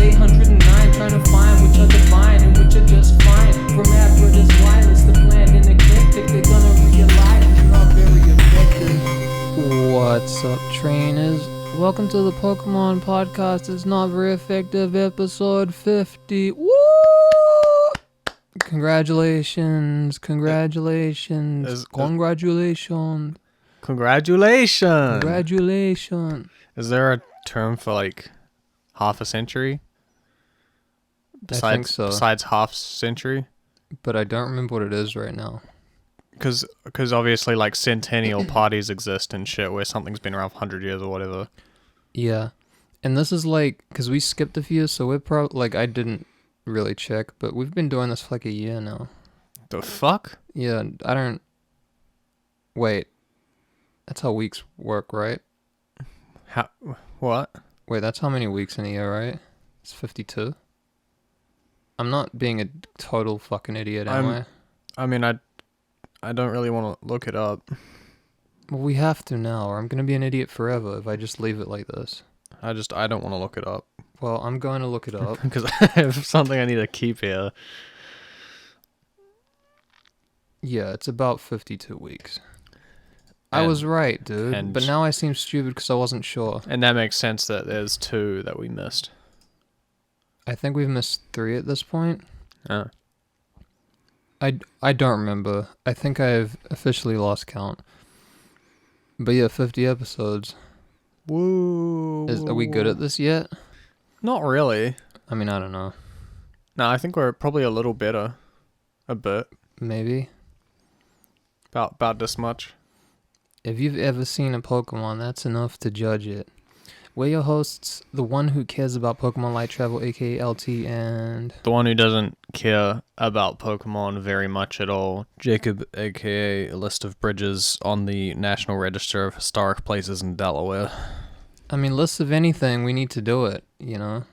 809, trying to find which are divine and which are just fine. From Abra to wireless, the bland and eclectic, they're gonna realize it's not very effective. What's up, trainers? Welcome to the Pokemon podcast. It's not very effective, episode 50. Woo! Congratulations. Congratulations. Is there a term for like half a century? I think so. Besides half century? But I don't remember what it is right now. Because obviously like centennial parties exist and shit where something's been around for 100 years or whatever. Yeah. And this is like, because we skipped a few, so we're probably, like, I didn't really check, but we've been doing this for like a year now. The fuck? Yeah, I don't... Wait. That's how weeks work, right? How? What? Wait, that's how many weeks in a year, right? It's 52? I'm not being a total fucking idiot, am I? I mean, I don't really want to look it up. Well, we have to now, or I'm going to be an idiot forever if I just leave it like this. I don't want to look it up. Well, I'm going to look it up. Because I have something I need to keep here. Yeah, it's about 52 weeks. I was right, dude. But now I seem stupid because I wasn't sure. And that makes sense that there's 2 that we missed. I think we've missed 3 at this point. Oh. I don't remember. I think I've officially lost count. But yeah, 50 episodes. Woo. Are we good at this yet? Not really. I mean, I don't know. No, I think we're probably a little better. A bit. Maybe. About this much. If you've ever seen a Pokemon, that's enough to judge it. We're your hosts, the one who cares about Pokemon Light Travel, aka LT, and... The one who doesn't care about Pokemon very much at all, Jacob, aka a list of bridges on the National Register of Historic Places in Delaware. I mean, lists of anything, we need to do it, you know?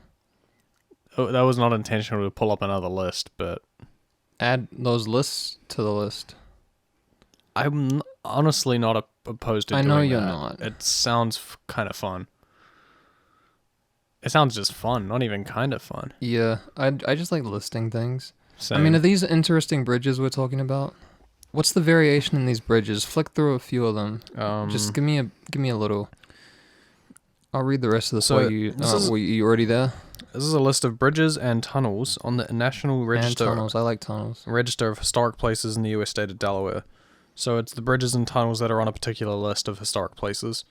Oh, that was not intentional to pull up another list, but... Add those lists to the list. I'm honestly not opposed to doing that. I know you're not. It sounds kind of fun. It sounds just fun, not even kind of fun. Yeah, I just like listing things. Same. I mean, are these interesting bridges we're talking about? What's the variation in these bridges? Flick through a few of them. Just give me a little. I'll read the rest of this while you... were you already there? This is a list of bridges and tunnels on the National Register... And tunnels, I like tunnels. Register of Historic Places in the U.S. state of Delaware. So it's the bridges and tunnels that are on a particular list of historic places.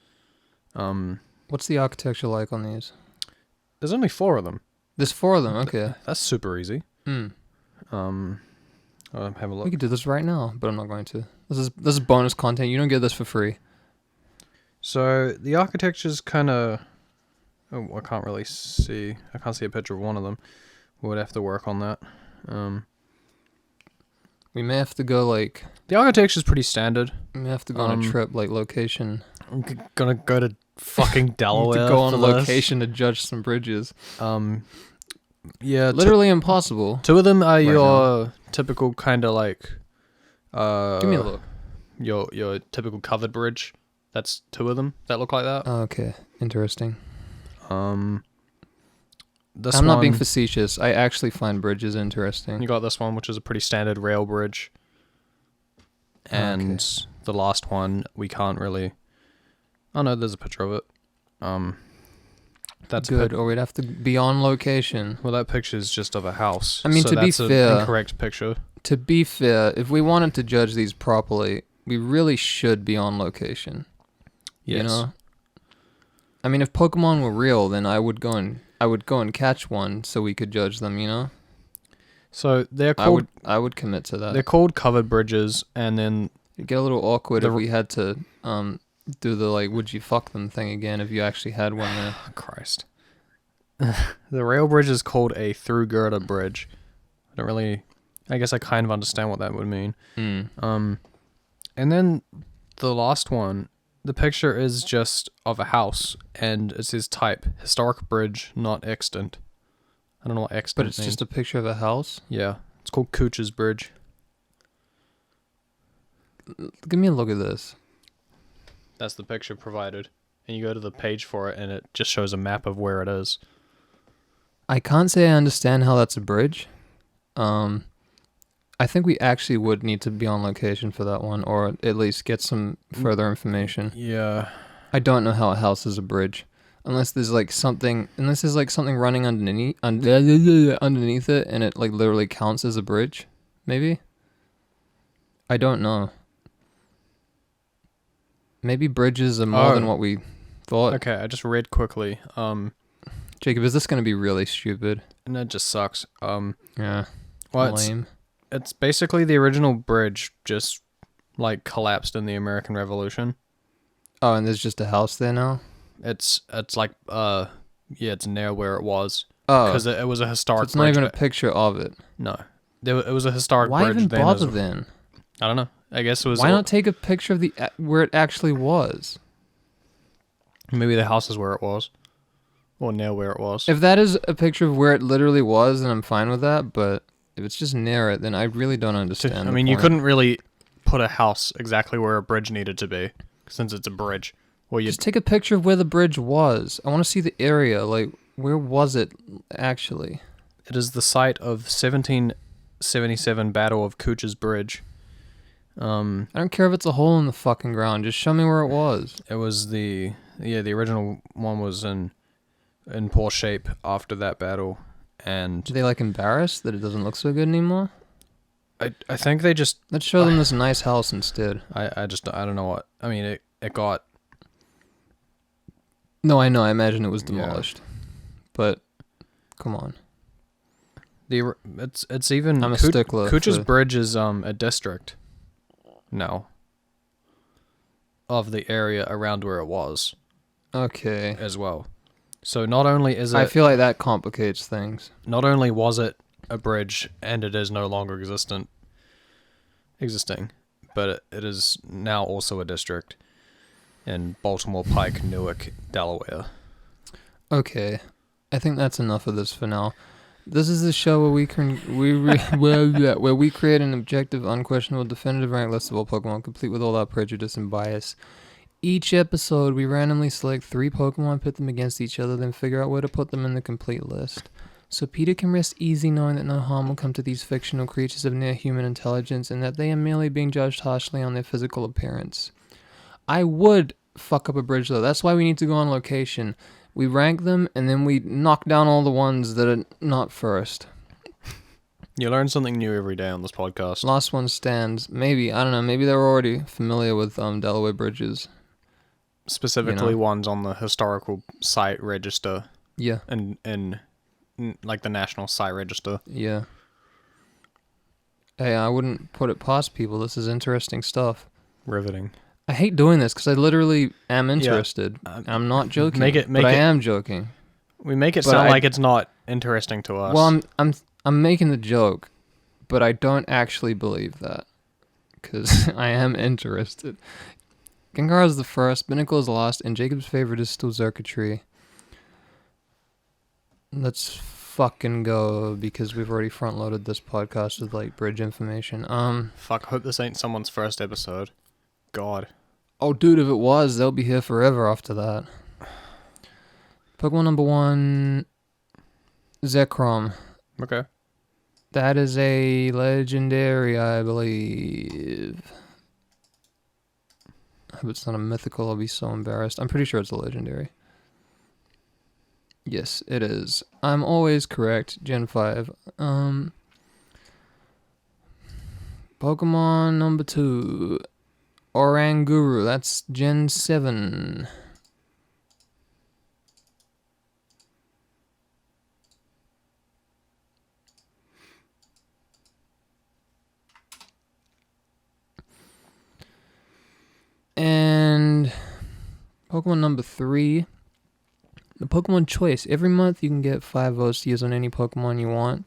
What's the architecture like on these? There's only 4 of them. There's 4 of them, okay. That's super easy. Hmm. I'll have a look. We could do this right now, but I'm not going to. This is bonus content. You don't get this for free. So the architecture's kind of... Oh, I can't really see. I can't see a picture of one of them. We would have to work on that. We may have to go like... The architecture's pretty standard. We may have to go on a trip, like location. I'm gonna go to fucking Delaware. To go on a location to judge some bridges. Yeah. Literally impossible. 2 of them are your typical kind of like... Give me a look. Your typical covered bridge. That's 2 of them that look like that. Oh, okay. Interesting. This I'm one, not being facetious. I actually find bridges interesting. You got this one, which is a pretty standard rail bridge. And the last one, we can't really... Oh no, there's a picture of it. That's good, or we'd have to be on location. Well, that picture is just of a house. I mean, so to be that's fair... an incorrect picture. To be fair, if we wanted to judge these properly, we really should be on location. Yes. You know? I mean, if Pokemon were real, then I would go and catch one so we could judge them, you know? So they're called... I would commit to that. They're called covered bridges, and then... It'd get a little awkward if we had to do the, like, would you fuck them thing again if you actually had one there. Christ. The rail bridge is called a through girder bridge. I don't really... I guess I kind of understand what that would mean. And then the last one... The picture is just of a house, and it says type, historic bridge, not extant. I don't know what extant means. But it's just a picture of a house? Yeah. It's called Cooch's Bridge. Give me a look at this. That's the picture provided. And you go to the page for it, and it just shows a map of where it is. I can't say I understand how that's a bridge. I think we actually would need to be on location for that one, or at least get some further information. Yeah. I don't know how a house is a bridge, unless there's like something running underneath it, and it like literally counts as a bridge. Maybe. I don't know. Maybe bridges are more than what we thought. Okay, I just read quickly. Jacob, is this gonna be really stupid? And that just sucks. Yeah. Well, Lame. it's basically the original bridge just like collapsed in the American Revolution. Oh, and there's just a house there now? It's like it's near where it was. Oh. Because it was a historic So it's not bridge. even a picture of it. No. It was a historic Why bridge. even then bother then? I don't know. I guess it was... Why not take a picture of where it actually was? Maybe the house is where it was. Or near where it was. If that is a picture of where it literally was, then I'm fine with that, but if it's just near it, then I really don't understand. I mean, you couldn't really put a house exactly where a bridge needed to be, since it's a bridge. Well, just take a picture of where the bridge was. I want to see the area. Like, where was it actually? It is the site of 1777 Battle of Cooch's Bridge. I don't care if it's a hole in the fucking ground. Just show me where it was. It was the original one was in poor shape after that battle, and Are they like embarrassed that it doesn't look so good anymore? I think they just... Let's show them this nice house instead. I don't know what... I mean, it got... No, I know. I imagine it was demolished. But, come on. It's even... I'm a stickler. Cooch's Bridge is a district now of the area around where it was. Okay. As well. So not only is it... I feel like that complicates things. Not only was it a bridge and it is no longer existing, but it is now also a district in Baltimore Pike, Newark, Delaware. Okay. I think that's enough of this for now. This is the show where we where we create an objective, unquestionable, definitive ranked list of all Pokemon, complete with all our prejudice and bias. Each episode, we randomly select 3 Pokemon, pit them against each other, then figure out where to put them in the complete list. So Peter can rest easy knowing that no harm will come to these fictional creatures of near-human intelligence, and that they are merely being judged harshly on their physical appearance. I would fuck up a bridge, though. That's why we need to go on location. We rank them, and then we knock down all the ones that are not first. You learn something new every day on this podcast. Last one stands. Maybe. I don't know. Maybe they're already familiar with Delaware bridges. Specifically ones on the historical site register. Yeah. And like the National Site Register. Yeah. Hey, I wouldn't put it past people. This is interesting stuff. Riveting. I hate doing this because I literally am interested. Yeah. I'm not joking. But I am joking. We make it sound like it's not interesting to us. Well, I'm making the joke, but I don't actually believe that because I am interested. Gengar is the first, Binnacle is the last, and Jacob's favorite is still Xurkitree. Let's fucking go because we've already front-loaded this podcast with like bridge information. Fuck, hope this ain't someone's first episode. God. Oh, dude, if it was, they'll be here forever after that. Pokemon number 1, Zekrom. Okay. That is a legendary, I believe. I hope it's not a mythical. I'll be so embarrassed. I'm pretty sure it's a legendary. Yes, it is. I'm always correct. Gen 5. Pokemon number 2. Oranguru. That's Gen 7. And Pokemon number 3. The Pokemon choice. Every month you can get 5 votes to use on any Pokemon you want.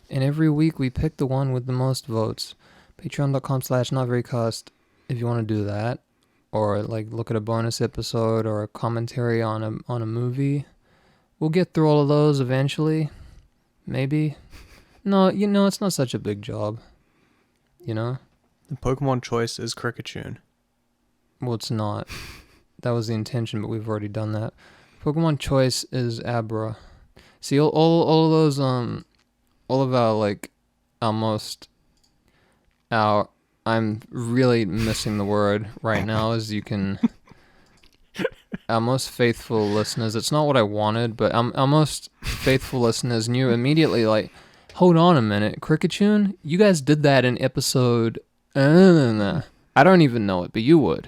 And every week we pick the one with the most votes. Patreon.com/notverycost if you want to do that. Or like look at a bonus episode or a commentary on a movie. We'll get through all of those eventually. Maybe. No, it's not such a big job. You know? The Pokemon choice is Cricketune. Well, it's not. That was the intention, but we've already done that. Pokemon choice is Abra. See, all of those, all of our, like, almost, I'm really missing the word right now, as you can, our most faithful listeners, it's not what I wanted, but our most faithful listeners knew immediately, like, hold on a minute, Cricketune, you guys did that in episode, I don't even know it, but you would.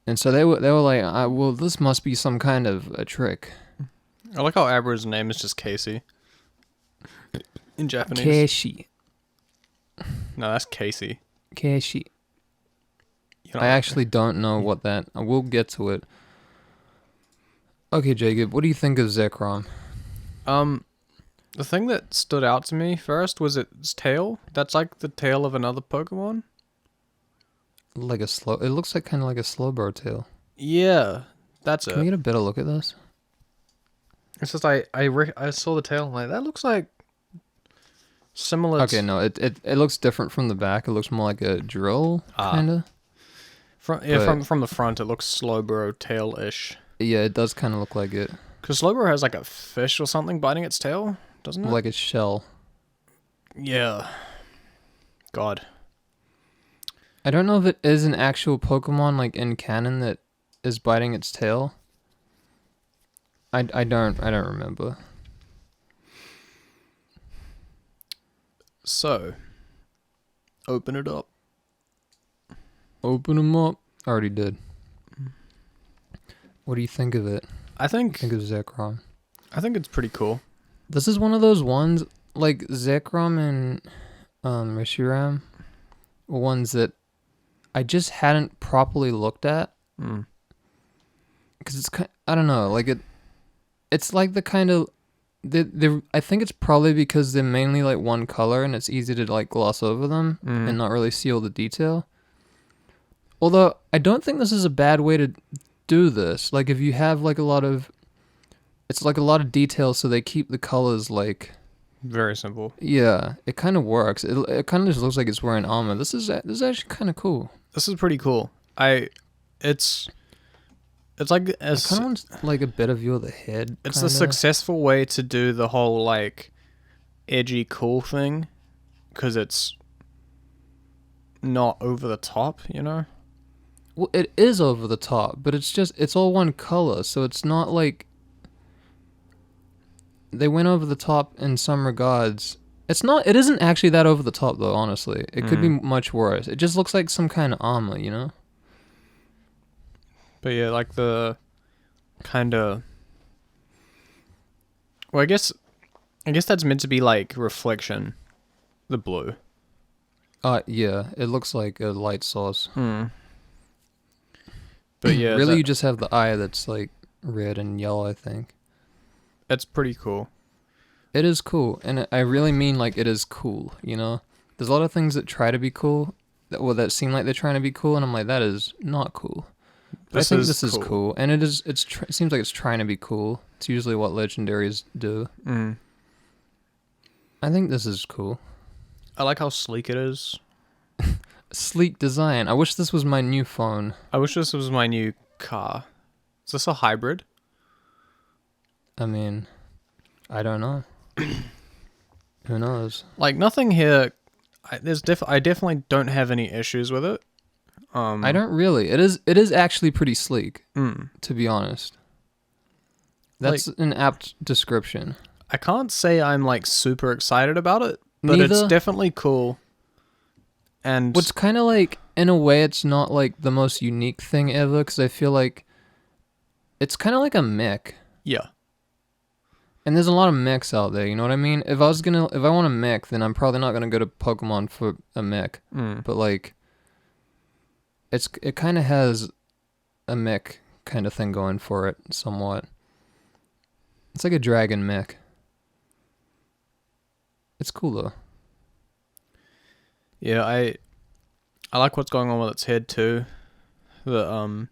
And so they were like, well, this must be some kind of a trick. I like how Abra's name is just Casey. In Japanese. Kashi. No, that's Casey. Kashi. You know, I actually don't know what that... We'll get to it. Okay, Jacob, what do you think of Zekrom? The thing that stood out to me first was its tail. That's like the tail of another Pokemon. Like a slow... It looks like kind of like a Slowbro tail. Yeah, that's Can we get a better look at this? It's just I saw the tail and like that looks like similar. Okay, no, it looks different from the back. It looks more like a drill, kind of. From the front, it looks Slowbro tail-ish. Yeah, it does kind of look like it. Because Slowbro has like a fish or something biting its tail, doesn't it? Like a shell. Yeah. God. I don't know if it is an actual Pokemon, like, in canon that is biting its tail. I don't remember. So, open it up. Open them up. Already did. What do you think of it? I think Think of Zekrom. I think it's pretty cool. This is one of those ones, like Zekrom and Reshiram, ones that I just hadn't properly looked at. Because it's kind, I don't know, like it's like the kind of I think it's probably because they're mainly like one color and it's easy to like gloss over them and not really see all the detail. Although I don't think this is a bad way to do this. Like if you have like it's like a lot of detail, so they keep the colors like very simple. Yeah, it kind of works. It kind of just looks like it's wearing armor. This is actually kind of cool. This is pretty cool. It's like I kind of want like a better view of the head. It's the successful way to do the whole like edgy cool thing, because it's not over the top, you know. Well, it is over the top, but it's all one color, so it's not like they went over the top in some regards. It isn't actually that over the top though, honestly. It could be much worse. It just looks like some kind of armor, you know? But yeah, like the kind of... Well, I guess that's meant to be like reflection. The blue. Yeah, it looks like a light source. But yeah, really, you just have the eye that's like red and yellow, I think. It's pretty cool. It is cool, and I really mean like it is cool, you know? There's a lot of things that try to be cool, that seem like they're trying to be cool, and I'm like, that is not cool. But I think this is cool, and it seems like it's trying to be cool. It's usually what legendaries do. I think this is cool. I like how sleek it is. Sleek design. I wish this was my new phone. I wish this was my new car. Is this a hybrid? I mean, I don't know. Who knows? Like nothing here. I definitely don't have any issues with it. I don't really. It is actually pretty sleek. To be honest. That's like, an apt description. I can't say I'm like super excited about it, but it's definitely cool. And what's kind of like, in a way, it's not like the most unique thing ever, because I feel like it's kind of like a mech. Yeah. And there's a lot of mechs out there, you know what I mean? If I want a mech, then I'm probably not gonna go to Pokemon for a mech. But like, it kind of has a mech kind of thing going for it, somewhat. It's like a dragon mech. It's cool though. Yeah, I like what's going on with its head too. The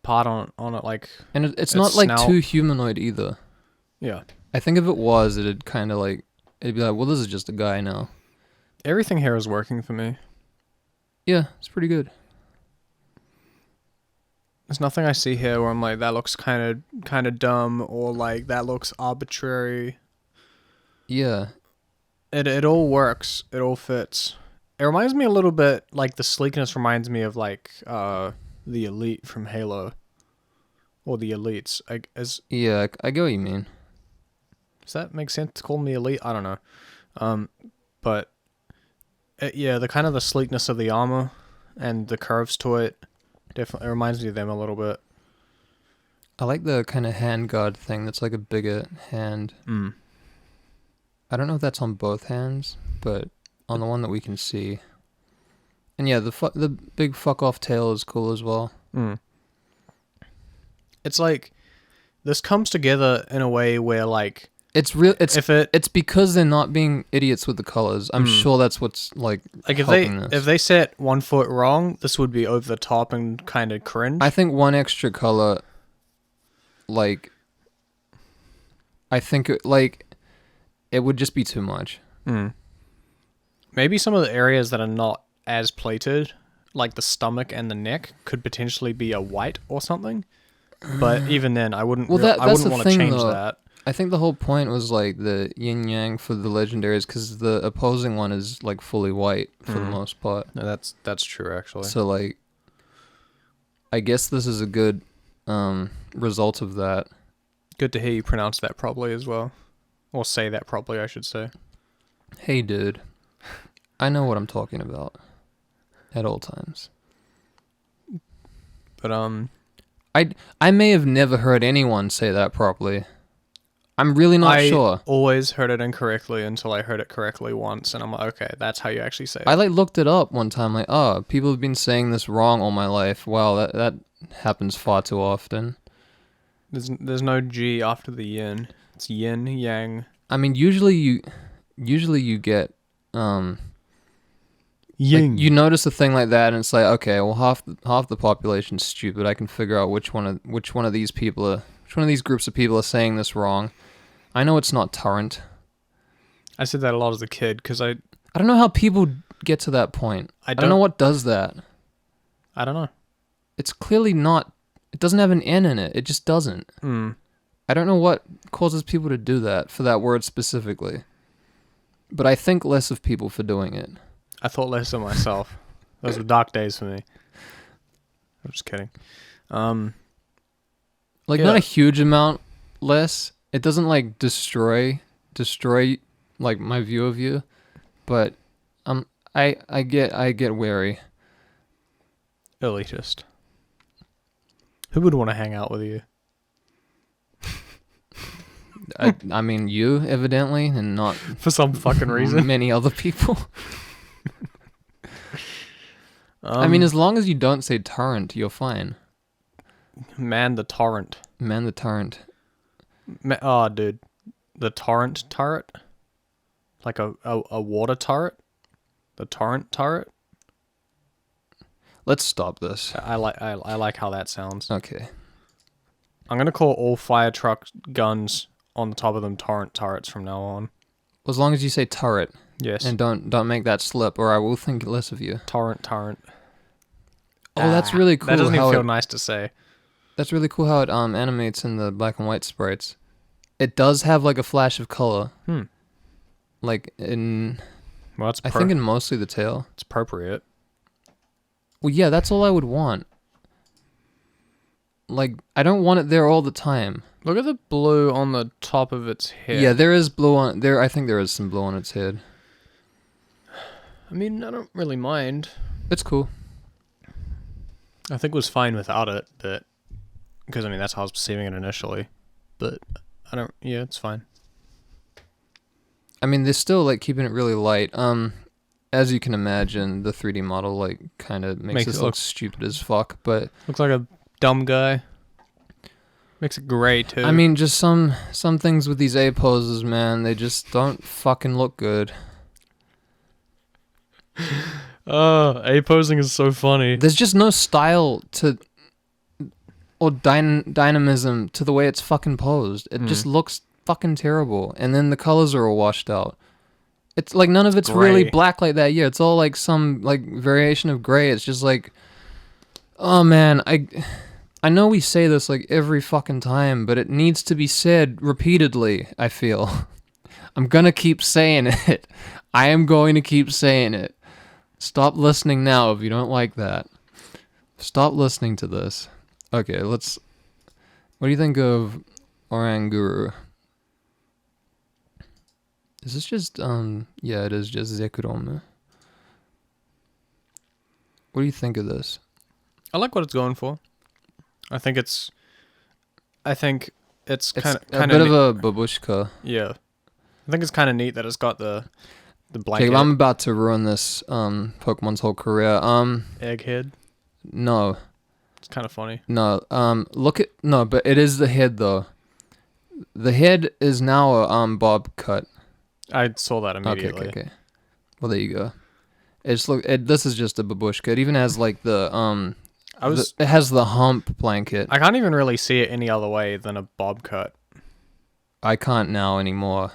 part on it, like, and it's not like too humanoid either. Yeah, I think if it was, it'd kind of like, it'd be like, well, this is just a guy now. Everything here is working for me. Yeah, it's pretty good. There's nothing I see here where I'm like, that looks kind of dumb, or like that looks arbitrary. Yeah. It all works. It all fits. It reminds me a little bit, like the sleekness reminds me of like the Elite from Halo, or the Elites. Yeah, I get what you mean. Does that make sense to call them the Elite? I don't know. But yeah, the kind of the sleekness of the armor and the curves to it definitely reminds me of them a little bit. I like the kind of hand guard thing that's like a bigger hand. I don't know if that's on both hands, but on the one that we can see. And yeah, the big fuck off tail is cool as well. It's like this comes together in a way where like it's real. It's because they're not being idiots with the colors. I'm sure that's what's like if they set 1 foot wrong, this would be over the top and kind of cringe. I think one extra color, like, I think it would just be too much. Maybe some of the areas that are not as plated, like the stomach and the neck, could potentially be a white or something. But even then, I wouldn't. I wouldn't want to change that. I think the whole point was like the yin yang for the legendaries, because the opposing one is like fully white for the most part. No, that's true actually. So like, I guess this is a good result of that. Good to hear you pronounce that properly as well, or say that properly, I should say. Hey, dude, I know what I'm talking about at all times. But I may have never heard anyone say that properly. I'm really not sure. I always heard it incorrectly until I heard it correctly once, and I'm like, okay, that's how you actually say it. I like looked it up one time, like, oh, people have been saying this wrong all my life. Wow, that happens far too often. There's no G after the yin. It's yin yang. I mean, usually you get Yin. like, you notice a thing like that, and it's like, okay, well, half the population's stupid. I can figure out which one of these groups of people are saying this wrong. I know it's not Torrent. I said that a lot as a kid because I don't know how people get to that point. I don't know what does that. I don't know. It's clearly not. It doesn't have an N in it. It just doesn't. I don't know what causes people to do that for that word specifically. But I think less of people for doing it. I thought less of myself. Those were dark days for me. I'm just kidding. Not a huge amount less. It doesn't like destroy like my view of you, but I get wary. Elitist. Who would want to hang out with you? I mean, you evidently, and not for some fucking reason. Many other people. I mean, as long as you don't say torrent, you're fine. Man the torrent. Man the torrent. Oh, dude. The torrent turret? Like a water turret? The torrent turret? Let's stop this. I like how that sounds. Okay. I'm going to call all fire truck guns on the top of them torrent turrets from now on. As long as you say turret. Yes. And don't make that slip, or I will think less of you. Torrent. Oh, that's really cool. That doesn't even feel nice to say. That's really cool how it animates in the black and white sprites. It does have like a flash of color. Like in... Well, I think in mostly the tail. It's appropriate. Well, yeah, that's all I would want. Like, I don't want it there all the time. Look at the blue on the top of its head. Yeah, there is blue on... I think there is some blue on its head. I mean, I don't really mind. It's cool. I think it was fine without it, but... Because, I mean, that's how I was perceiving it initially. But, I don't... Yeah, it's fine. I mean, they're still, like, keeping it really light. As you can imagine, the 3D model, like, kind of makes this look stupid as fuck, but... Looks like a dumb guy. Makes it gray, too. I mean, just some things with these A poses, man, they just don't fucking look good. A posing is so funny. There's just no style to... Or dynamism to the way it's fucking posed. It just looks fucking terrible. And then the colors are all washed out. It's like none of it's really black like that. Yeah, it's all like some like variation of gray. It's just like, oh man, I know we say this like every fucking time, but it needs to be said repeatedly, I feel. I'm gonna keep saying it. I am going to keep saying it. Stop listening now if you don't like that. Stop listening to this. Okay, let's... What do you think of Oranguru? Is this just, yeah, it is just Zekrom. What do you think of this? I like what it's going for. I think it's kind It's of a bit of a babushka. yeah. I think it's kind of neat that it's got the blanket. Jacob, I'm about to ruin this Pokemon's whole career. Egghead. No. It's kind of funny. No. But it is the head though. The head is now a bob cut. I saw that immediately. Okay. Well, there you go. This is just a babushka. It even has like the it has the hump blanket. I can't even really see it any other way than a bob cut. I can't now anymore.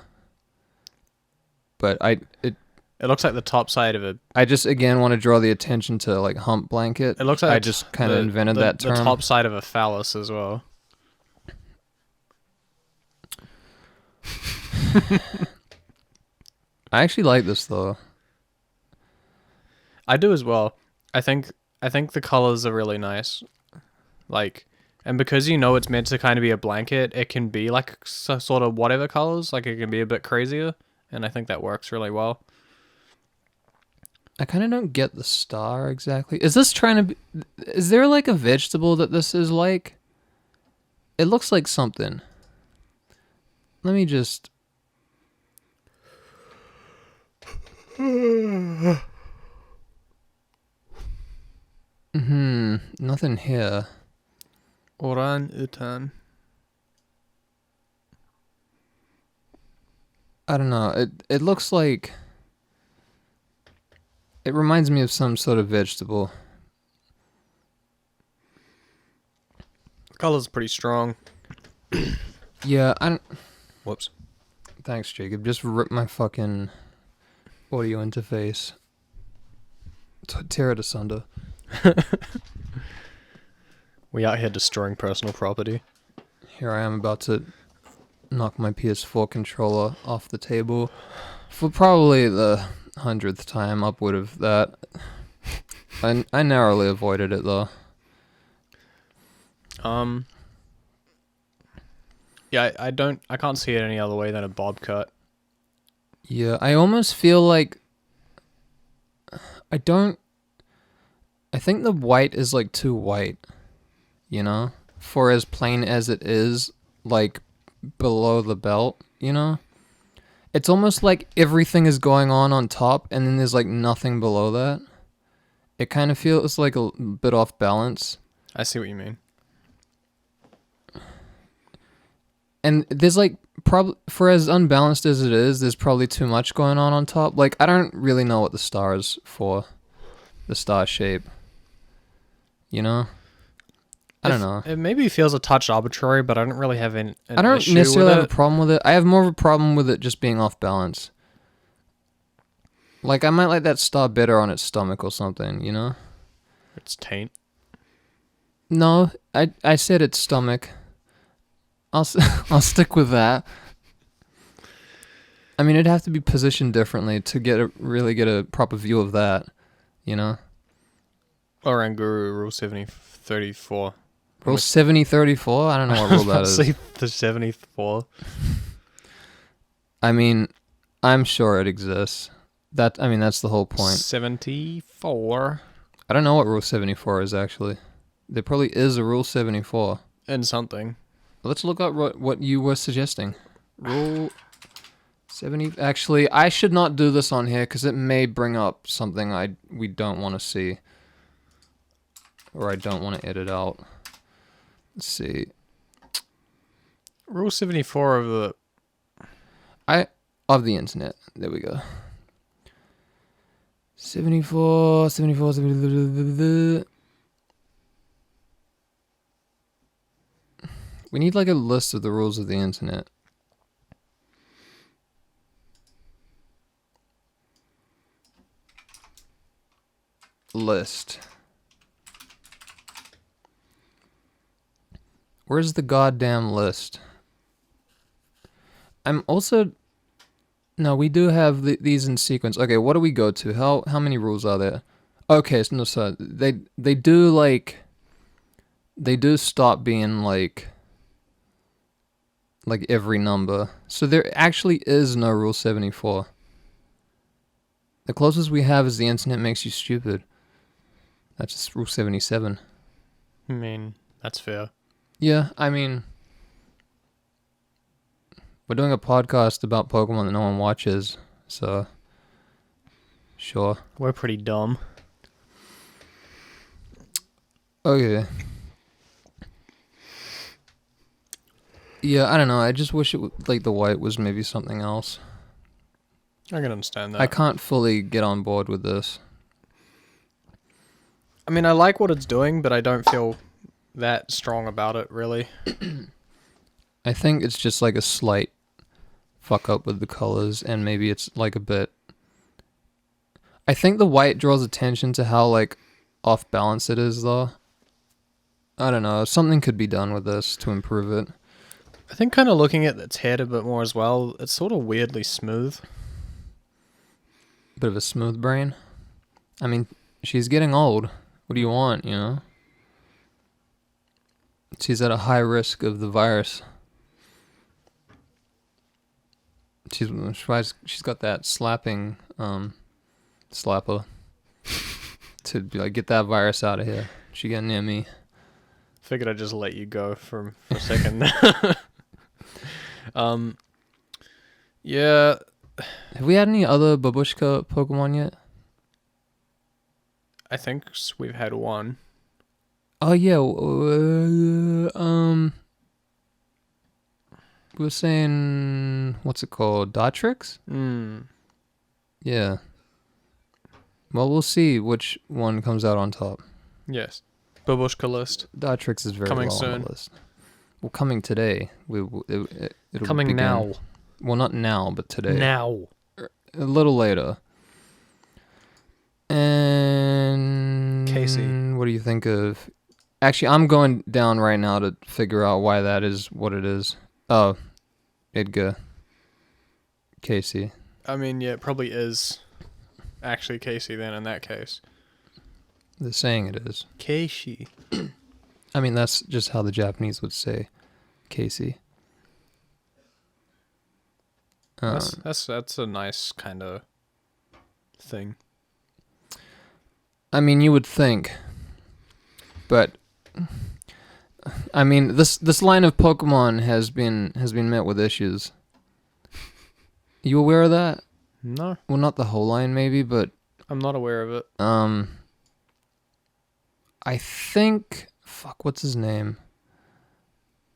But it looks like the top side of it. I just again want to draw the attention to like hump blanket. It looks like I just kind of invented that term. The top side of a phallus as well. I actually like this though. I do as well. I think the colors are really nice. Like, and because you know it's meant to kind of be a blanket, it can be like sort of whatever colors. Like it can be a bit crazier, and I think that works really well. I kind of don't get the star exactly. Is this trying to be... Is there like a vegetable that this is like? It looks like something. Let me just... Nothing here. Orangutan. I don't know. It looks like... It reminds me of some sort of vegetable. The color's pretty strong. Yeah, I don't... Whoops. Thanks, Jacob. Just rip my fucking audio interface. Tear it asunder. We out here destroying personal property. Here I am about to knock my PS4 controller off the table for probably the 100th time upward of that. I narrowly avoided it though. Yeah, I can't see it any other way than a bob cut. Yeah, I almost feel like I think the white is like too white, you know? For as plain as it is, like below the belt, you know? It's almost like everything is going on top, and then there's like nothing below that. It kind of feels like a bit off balance. I see what you mean. And there's like, for as unbalanced as it is, there's probably too much going on top. Like, I don't really know what the star is for. The star shape. You know? I don't know. It maybe feels a touch arbitrary, but I don't really have an I don't issue necessarily with have a problem with it. I have more of a problem with it just being off balance. Like, I might like that star better on its stomach or something, you know? Its taint. No, I said its stomach. I'll stick with that. I mean, it'd have to be positioned differently to really get a proper view of that, you know? Oranguru, Rule 7034. Rule 7034? I don't know what rule that is. See the 74. I mean, I'm sure it exists. That's the whole point. 74. I don't know what Rule 74 is, actually. There probably is a Rule 74. And something. Let's look up what you were suggesting. Rule 70... Actually, I should not do this on here, because it may bring up something we don't want to see. Or I don't want to edit out. Let's see. Rule 74 of the... Of the internet. There we go. 74... We need like a list of the rules of the internet. List. Where's the goddamn list? I'm also... No, we do have these in sequence. Okay, what do we go to? How many rules are there? Okay, so they do like... They do stop being like every number. So there actually is no rule 74. The closest we have is the internet makes you stupid. That's just rule 77. I mean, that's fair. Yeah, I mean, we're doing a podcast about Pokemon that no one watches, so sure. We're pretty dumb. Okay. Yeah, I don't know. I just wish it like the white was maybe something else. I can understand that. I can't fully get on board with this. I mean, I like what it's doing, but I don't feel that strong about it, really. I think it's just like a slight fuck up with the colors, and maybe it's like a bit... I think the white draws attention to how like off balance it is, though. I don't know. Something could be done with this to improve it. I think kind of looking at its head a bit more as well, it's sort of weirdly smooth. Bit of a smooth brain. I mean, she's getting old. What do you want, you know? She's at a high risk of the virus. She's got that slapping slapper to be like, get that virus out of here. She got near me. Figured I'd just let you go for a second. Yeah. Have we had any other Babushka Pokemon yet? I think we've had one. Oh yeah, we were saying, what's it called? Dartrix? Yeah. Well, we'll see which one comes out on top. Yes. Babushka list. Dartrix is very Coming low soon. on the list. Well, coming today. It'll Coming begin. now. Well, not now, but today. Now. A little later. And... Casey. What do you think of... Actually, I'm going down right now to figure out why that is what it is. Oh, Edgar. Casey. I mean, yeah, it probably is actually Casey then in that case. They're saying it is. Casey. I mean, that's just how the Japanese would say Casey. That's a nice kind of thing. I mean, you would think, but I mean, this line of Pokemon has been met with issues. You aware of that? No, Well, not the whole line, maybe, but I'm not aware of it. I think, fuck, what's his name?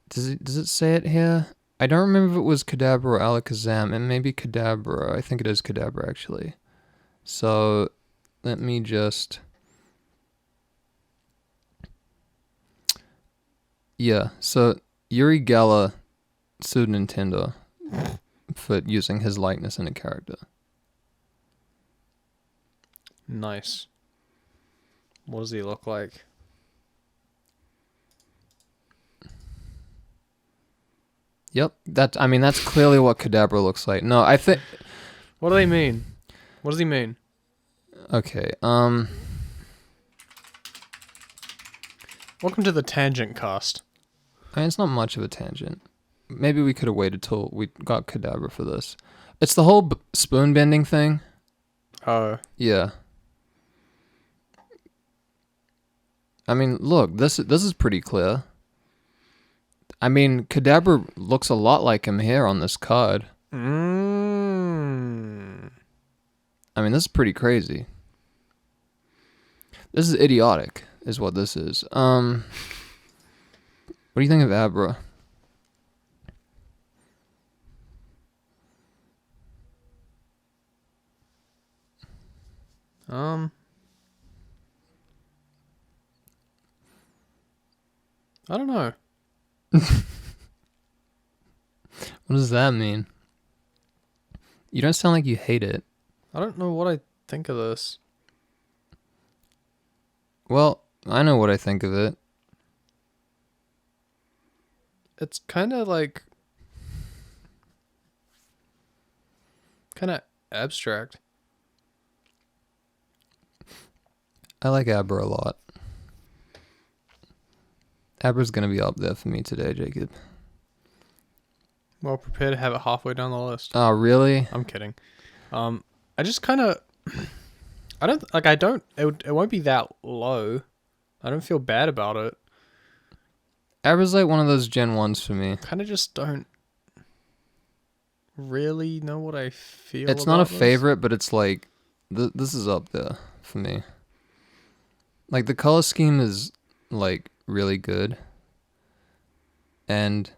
Does it say it here? I don't remember if it was Kadabra or Alakazam. It may be Kadabra. I think it is Kadabra, actually. So, let me just... Yeah, so Yuri Geller sued Nintendo for using his likeness in a character. Nice. What does he look like? Yep, that's clearly what Kadabra looks like. No, I think... What do they mean? What does he mean? Okay, Welcome to the tangent cast. I mean, it's not much of a tangent. Maybe we could have waited till we got Kadabra for this. It's the whole spoon bending thing. Oh. Yeah. I mean, look, this is pretty clear. I mean, Kadabra looks a lot like him here on this card. I mean, this is pretty crazy. This is idiotic, is what this is. What do you think of Abra? I don't know. What does that mean? You don't sound like you hate it. I don't know what I think of this. Well, I know what I think of it. it's kind of like abstract. I like Abra a lot. Abra's gonna be up there for me today, Jacob. Well, prepare to have it halfway down the list. Oh, really? I'm kidding. I just kind of, it won't be that low. I don't feel bad about it. Abra's like one of those Gen 1s for me. Kind of just don't really know what I feel It's not a about this. favorite, but it's like, this is up there for me. Like, the color scheme is, like, really good. And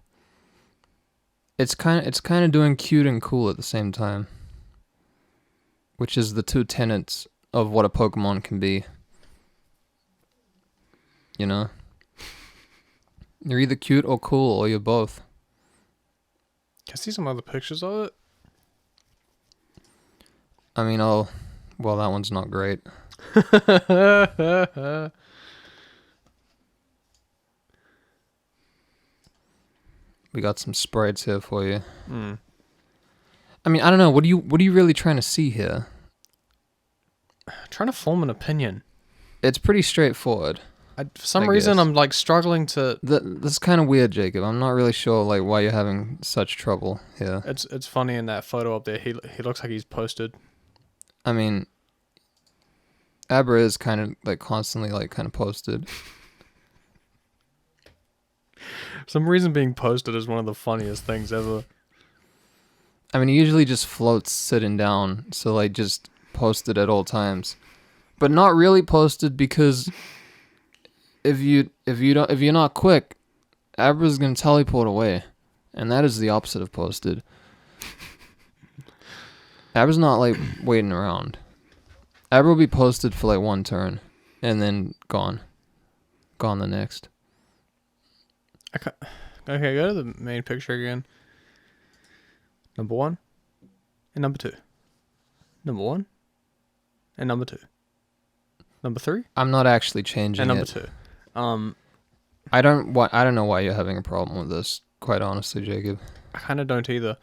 it's kind of doing cute and cool at the same time. Which is the two tenets of what a Pokemon can be. You know? You're either cute or cool, or you're both. Can I see some other pictures of it? I mean, well, that one's not great. We got some sprites here for you. I mean, I don't know. What are you really trying to see here? Trying to form an opinion. It's pretty straightforward. For some reason, guess. I'm like struggling to. That's kind of weird, Jacob. I'm not really sure like why you're having such trouble here. It's funny in that photo up there. He looks like he's posted. I mean, Abra is kind of like constantly like kind of posted. For some reason, being posted is one of the funniest things ever. I mean, he usually just floats sitting down, so like just posted at all times, but not really posted because if you're not quick, Abra's gonna teleport away, and that is the opposite of posted. Abra's not like waiting around. Abra will be posted for like one turn, and then gone the next. Okay, go to the main picture again. Number 1 and number 2. Number 1 and number 2. Number 3 I'm not actually changing and number it. 2. I don't know why you're having a problem with this, quite honestly, Jacob. I kind of don't either.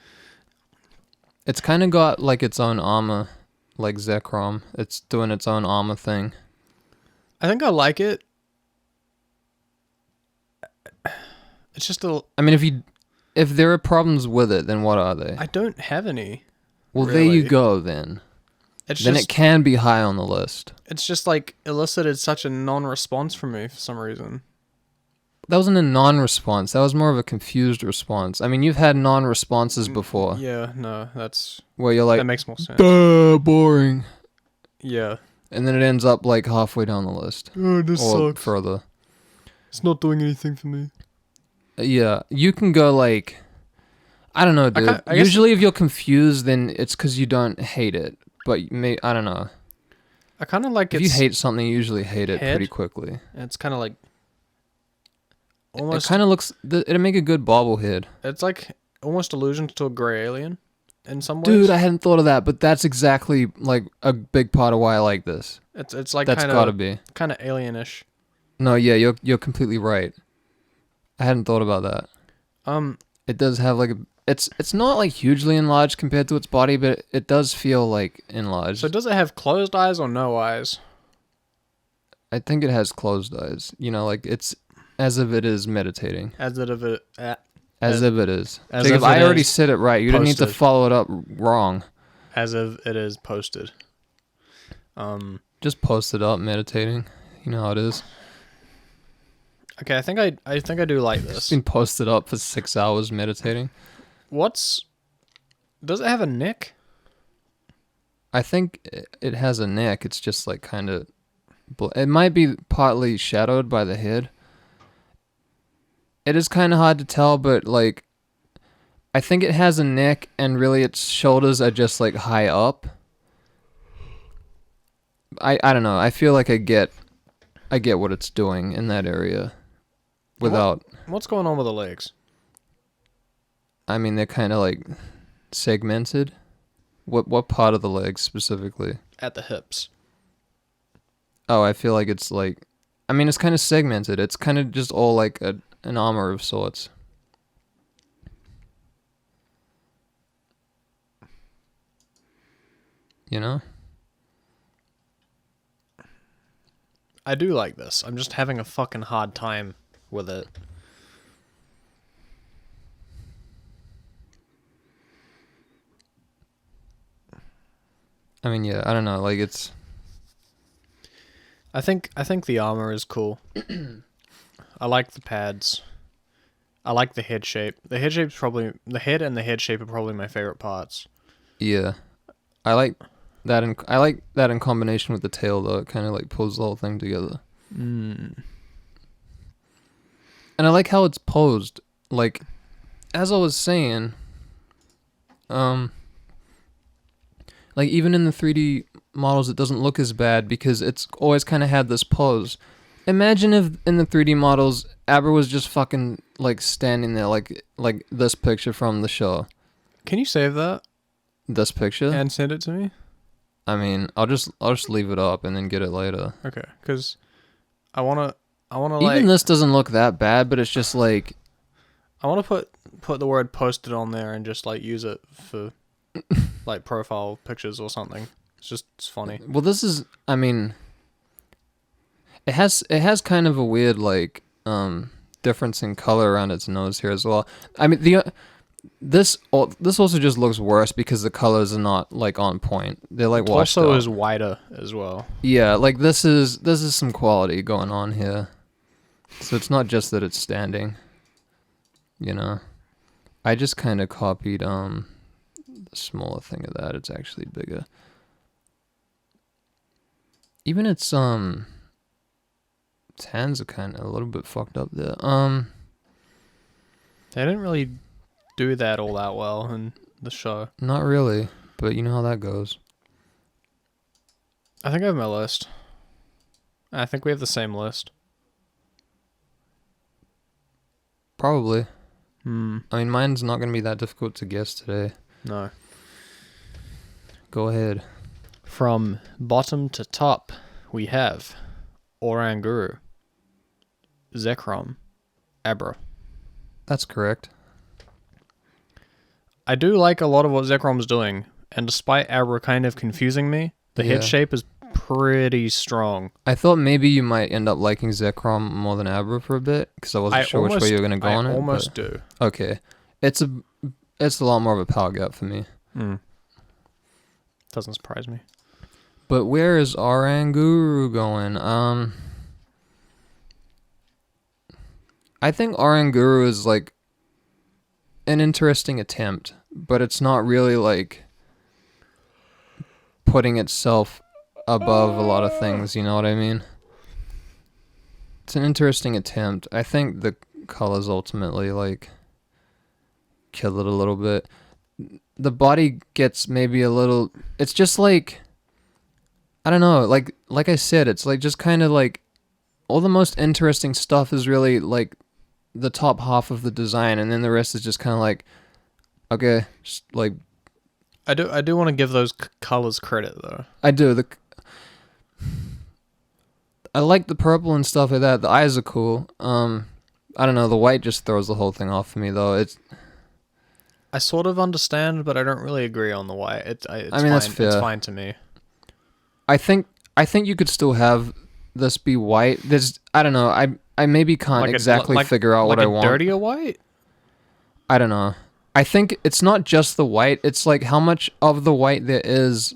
It's kind of got like its own armor, like Zekrom. It's doing its own armor thing. I think I like it. It's just I mean, if there are problems with it, then what are they? I don't have any. Well, really. there you go then. Then it can be high on the list. It's just like elicited such a non-response from me for some reason. That wasn't a non-response. That was more of a confused response. I mean, you've had non-responses before. Yeah, no, that's... Where you're like, that makes more sense. duh, boring. Yeah. And then it ends up like halfway down the list. Oh, this or sucks. further. It's not doing anything for me. Yeah, you can go like... I don't know, dude. I guess usually if you're confused, then it's because you don't hate it. But I don't know. I kind of like if you hate something, you usually hate it head. pretty quickly. It's kind of like... almost. It kind of looks... It'd make a good bobblehead. It's like almost allusion to a grey alien in some ways. Dude, I hadn't thought of that, but that's exactly like a big part of why I like this. It's like that's gotta be kind of alienish. No, yeah, you're completely right. I hadn't thought about that. It does have like a... It's not like hugely enlarged compared to its body, but it does feel like enlarged. So does it have closed eyes or no eyes? I think it has closed eyes. You know, like it's as if it is meditating. As if it is. As Jacob, if it I already is said it right. You didn't need to posted. follow it up wrong. As if it is posted. Just post it up, meditating. You know how it is. Okay, I think I do like this. It's been posted up for 6 hours meditating. Does it have a neck? I think it has a neck. It's just like kind of... It might be partly shadowed by the head. It is kind of hard to tell, but like... I think it has a neck and really its shoulders are just like high up. I don't know. I feel like I get what it's doing in that area. Without... What's going on with the legs? I mean, they're kind of like segmented. What part of the legs specifically? At the hips. Oh, I feel like it's like... I mean, it's kind of segmented. It's kind of just all like an armor of sorts. you know? I do like this. I'm just having a fucking hard time with it. I mean, yeah, I don't know. Like, it's... I think the armor is cool. I like the pads. I like the head shape. The head and the head shape are probably my favorite parts. Yeah. I like that in combination with the tail, though. It kind of, like, pulls the whole thing together. Mm. And I like how it's posed. Like, as I was saying, like, even in the 3D models, it doesn't look as bad because it's always kind of had this pose. Imagine if in the 3D models, Abra was just fucking, like, standing there, like this picture from the show. Can you save that This picture? and send it to me? I mean, I'll just leave it up and then get it later. Okay, because I wanna like... Even this doesn't look that bad, but it's just, like... I want to put the word posted on there and just, like, use it for, like, profile pictures or something. It's funny. Well, this is, I mean... It has kind of a weird, like, difference in color around its nose here as well. I mean, this also just looks worse because the colors are not, like, on point. They're, like, washed torso out. is wider as well. Yeah, like, this is some quality going on here. So it's not just that it's standing. You know? I just kind of copied, the smaller thing of that. It's actually bigger. Even its hands are kind of a little bit fucked up there. They didn't really do that all that well in the show. Not really, but you know how that goes. I think I have my list. I think we have the same list. Probably. I mean, mine's not going to be that difficult to guess today. No. Go ahead. From bottom to top, we have Oranguru, Zekrom, Abra. That's correct. I do like a lot of what Zekrom's doing, and despite Abra kind of confusing me, the head shape is pretty strong. I thought maybe you might end up liking Zekrom more than Abra for a bit, because I wasn't sure which way you were going to go on it. I almost do. Okay. It's a lot more of a power gap for me. Doesn't surprise me. But where is Oranguru going? I think Oranguru is, like, an interesting attempt, but it's not really, like, putting itself above a lot of things, you know what I mean? It's an interesting attempt. I think the colors ultimately, like, kill it a little bit. The body gets maybe a little... It's just, like... I don't know, like I said, it's, like, just kind of, like... All the most interesting stuff is really, like, the top half of the design, and then the rest is just kind of like... Okay, just, like... I do want to give those colors credit, though. I do. I like the purple and stuff like that. The eyes are cool. I don't know. The white just throws the whole thing off for me, though. I sort of understand, but I don't really agree on the white. It's I mean, fine. that's fair. It's fine to me. I think you could still have this be white. I don't know. I maybe can't exactly figure out what I want. Like a dirtier white? I don't know. I think it's not just the white. It's like how much of the white there is,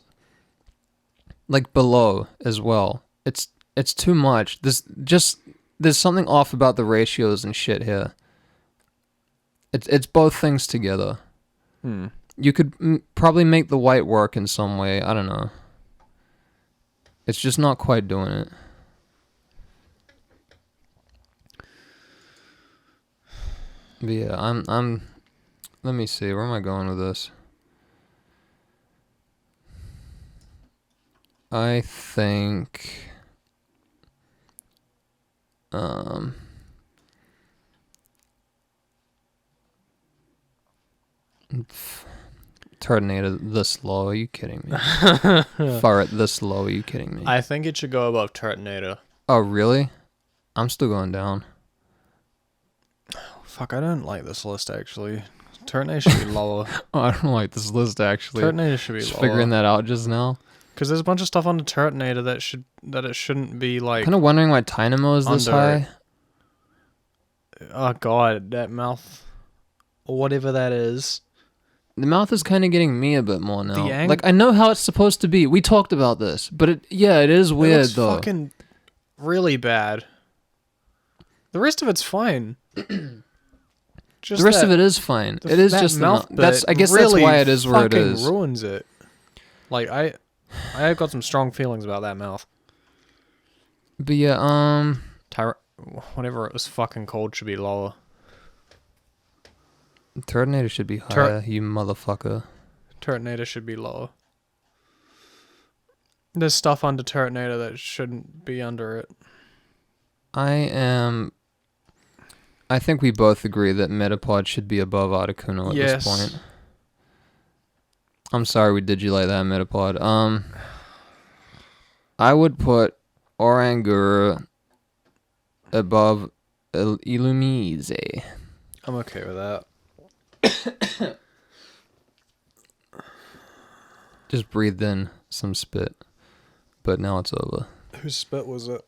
like, below as well. It's too much. There's something off about the ratios and shit here. It's both things together. You could probably make the white work in some way. I don't know. It's just not quite doing it. But yeah, I'm. Let me see. Where am I going with this? I think. Turtonator this low? Are you kidding me? Far at this low? Are you kidding me? I think it should go above Turtonator. Oh really? I'm still going down. Fuck, I don't like this list, actually. Turtonator should be lower. Oh, I don't like this list actually. Turtonator should be Just lower. figuring that out just now. Because there's a bunch of stuff on the Turtonator that it shouldn't be like. Kind of wondering why Tynamo is this under- high. Oh god, that mouth, or whatever that is. The mouth is kind of getting me a bit more now. The Like I know how it's supposed to be. We talked about this, but it is It weird looks though. fucking really bad. The rest of it's fine. Just The rest that- of it is fine. the- It is that just the mouth mouth. That's I bit guess really that's why it is where it fucking is. ruins it. Like I have got some strong feelings about that mouth. But yeah, Whatever it was fucking called should be lower. Turtonator should be higher, you motherfucker. Turtonator should be lower. There's stuff under Turtonator that shouldn't be under it. I think we both agree that Metapod should be above Articuno at Yes. this point. I'm sorry we did you like that, Metapod. I would put Oranguru above Illumise. I'm okay with that. Just breathed in some spit, but now it's over. Whose spit was it?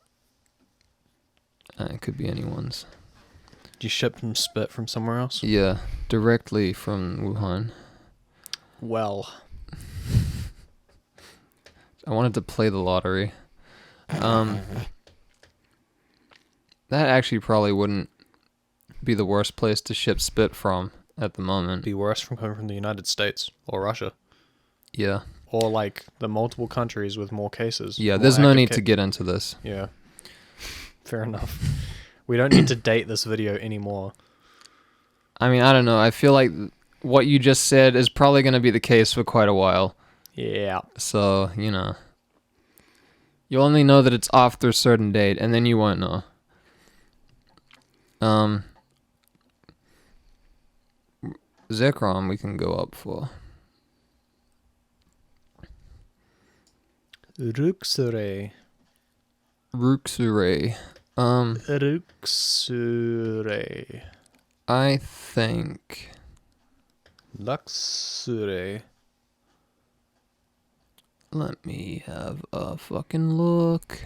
It could be anyone's. Did you ship some spit from somewhere else? Yeah, directly from Wuhan. Well. I wanted to play the lottery. That actually probably wouldn't be the worst place to ship spit from at the moment. Be worse from coming from the United States or Russia. Yeah. Or like the multiple countries with more cases. Yeah, more there's no active need to get into this. Yeah. Fair enough. We don't need to date this video anymore. I mean, I don't know. I feel like what you just said is probably going to be the case for quite a while. Yeah. So, you know. You'll only know that it's after a certain date, and then you won't know. Zekrom we can go up for. Ruxure. Ruxure. Ruxure. I think... Luxure. Let me have a fucking look.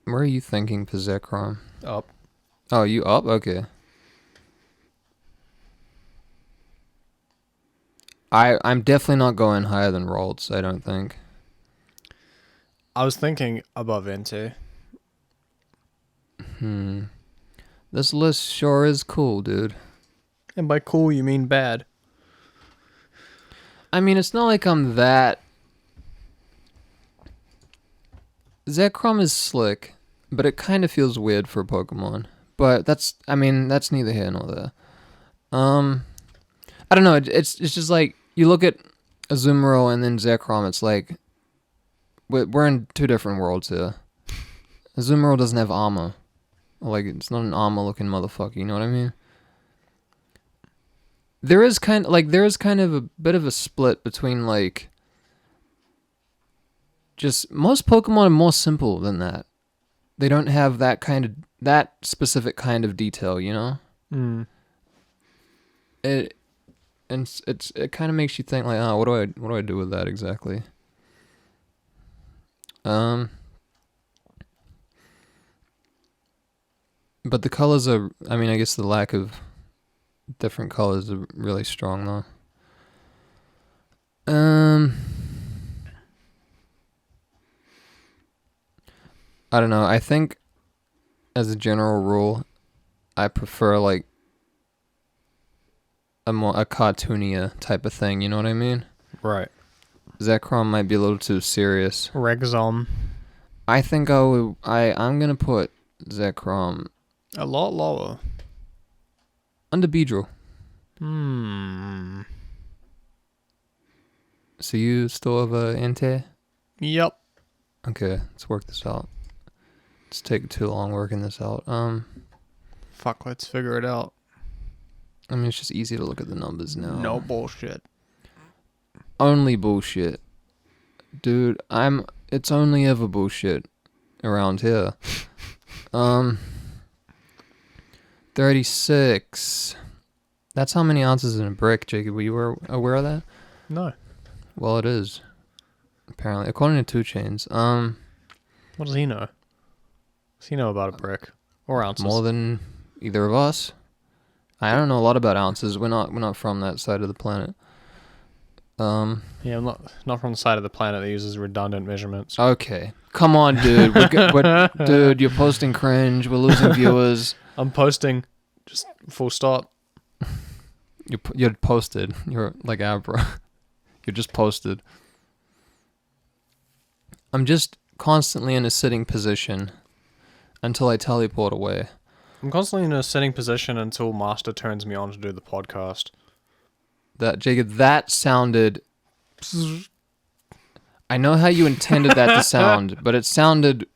Where are you thinking for Zekrom? Up. Oh, you up? Okay. I'm definitely not going higher than Roltz, I don't think. I was thinking above Entei. This list sure is cool, dude. And by cool, you mean bad. I mean, it's not like I'm that... Zekrom is slick, but it kind of feels weird for Pokemon. But that's neither here nor there. I don't know, it's just like, you look at Azumarill and then Zekrom, it's like, we're in two different worlds here. Azumarill doesn't have armor. Like, it's not an armor-looking motherfucker, you know what I mean? There is kind of a bit of a split between, like, just, most Pokemon are more simple than that. They don't have that specific kind of detail, you know? It kind of makes you think, like, oh, what do I do with that exactly? But the colors are, I mean, I guess the lack of different colors are really strong, though. I don't know. I think, as a general rule, I prefer, like, a cartoonier type of thing, you know what I mean? Right. Zekrom might be a little too serious. Rexom. I think I'm gonna put Zekrom A lot lower. under Beedrill. So you still have a Entei? Yep. Okay, let's work this out. It's taking too long working this out. Fuck, let's figure it out. I mean, it's just easy to look at the numbers now. No bullshit. only bullshit. Dude, it's only ever bullshit around here. 36. That's how many ounces in a brick, Jacob. Were you aware of that? No. Well, it is. Apparently, according to 2 Chains. What does he know? Does he know about a brick or ounces? More than either of us. I don't know a lot about ounces. We're not from that side of the planet. Yeah, I'm not from the side of the planet that uses redundant measurements. Okay. Come on, dude. Dude, you're posting cringe. We're losing viewers. I'm posting. Just full stop. You're posted. You're like Abra. You're just posted. I'm just constantly in a sitting position until I teleport away. I'm constantly in a sitting position until Master turns me on to do the podcast. That sounded... I know how you intended that to sound, but it sounded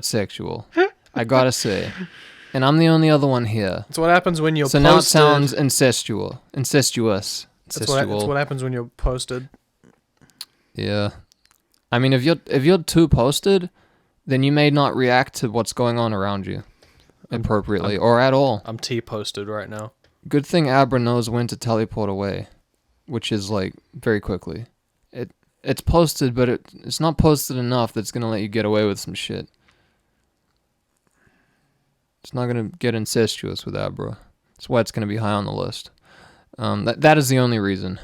sexual. I gotta say. And I'm the only other one here. It's what happens when you're so posted. Now it sounds incestuous. It's what happens when you're posted. Yeah. I mean, if you're too posted, then you may not react to what's going on around you appropriately or at all. I'm T-posted right now. Good thing Abra knows when to teleport away, which is like very quickly. It's posted, but it's not posted enough that's gonna let you get away with some shit. It's not gonna get incestuous with Abra. That's why it's gonna be high on the list. That is the only reason.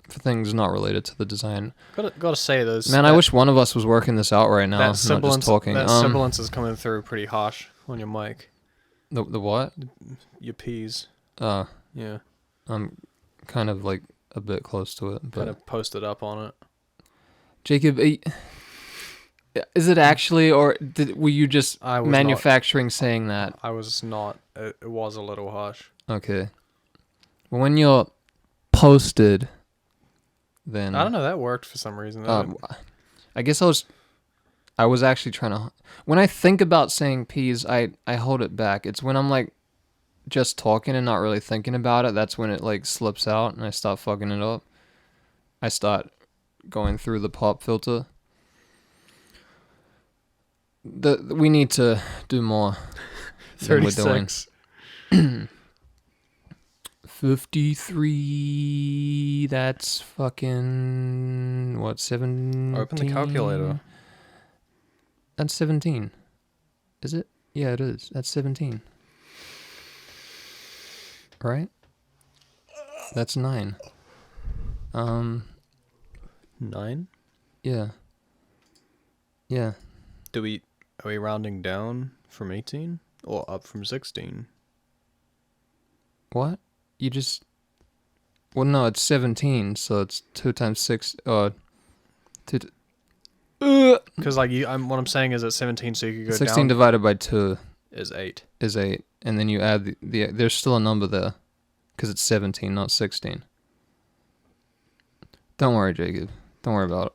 For things not related to the design. Gotta say those. Man, I wish one of us was working this out right now, that not sibilance, just talking. That sibilance is coming through pretty harsh on your mic. The what? Your P's. Yeah. I'm kind of like a bit close to it, but kind of posted up on it. Jacob, is it actually, or were you just manufacturing saying that? I was not. It was a little harsh. Okay. Well, when you're posted, then I don't know. That worked for some reason. I guess I was actually trying to. When I think about saying P's, I hold it back. It's when I'm like just talking and not really thinking about it. That's when it like slips out and I start fucking it up. I start going through the pop filter. We need to do more than we're doing. 53. That's fucking what, 17? Open the calculator. That's 17. Is it? Yeah, it is. That's 17. Right? That's 9. 9? Yeah. Yeah. Are we rounding down from 18 or up from 16? What? You just... Well, no, it's 17, so it's 2 times 6... 2... Because like what I'm saying is at 17, so you could go 16 down. divided by 2 is 8. Is 8, and then you add the there's still a number there, because it's 17, not 16. Don't worry, Jacob. Don't worry about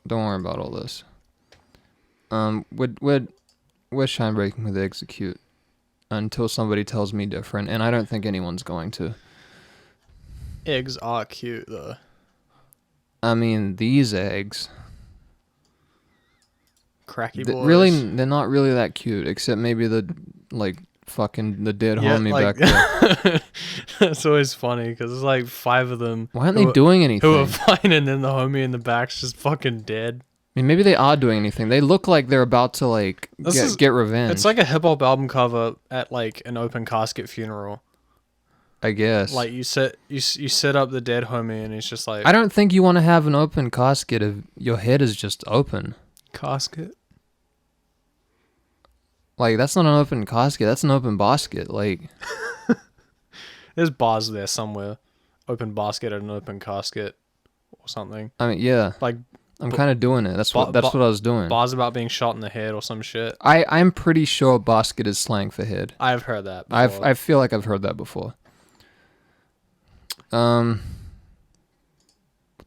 all this. We're shine breaking with execute until somebody tells me different, and I don't think anyone's going to. Eggs are cute though. I mean, these eggs. Cracky boys. Really, they're not really that cute, except maybe the fucking the dead homie back there. It's always funny because there's like 5 of them. Why aren't they doing anything? Who are fine, and then the homie in the back's just fucking dead. I mean, maybe they are doing anything. They look like they're about to get revenge. It's like a hip hop album cover at like an open casket funeral. I guess. Like you set up the dead homie, and he's just like. I don't think you want to have an open casket if your head is just open. Casket. Like, that's not an open casket. That's an open basket. Like, there's bars there somewhere. Open basket and an open casket, or something. I mean, yeah. Like, I'm kind of doing it. That's what I was doing. Bars about being shot in the head or some shit. I'm pretty sure basket is slang for head. I've heard that before. I feel like I've heard that before. What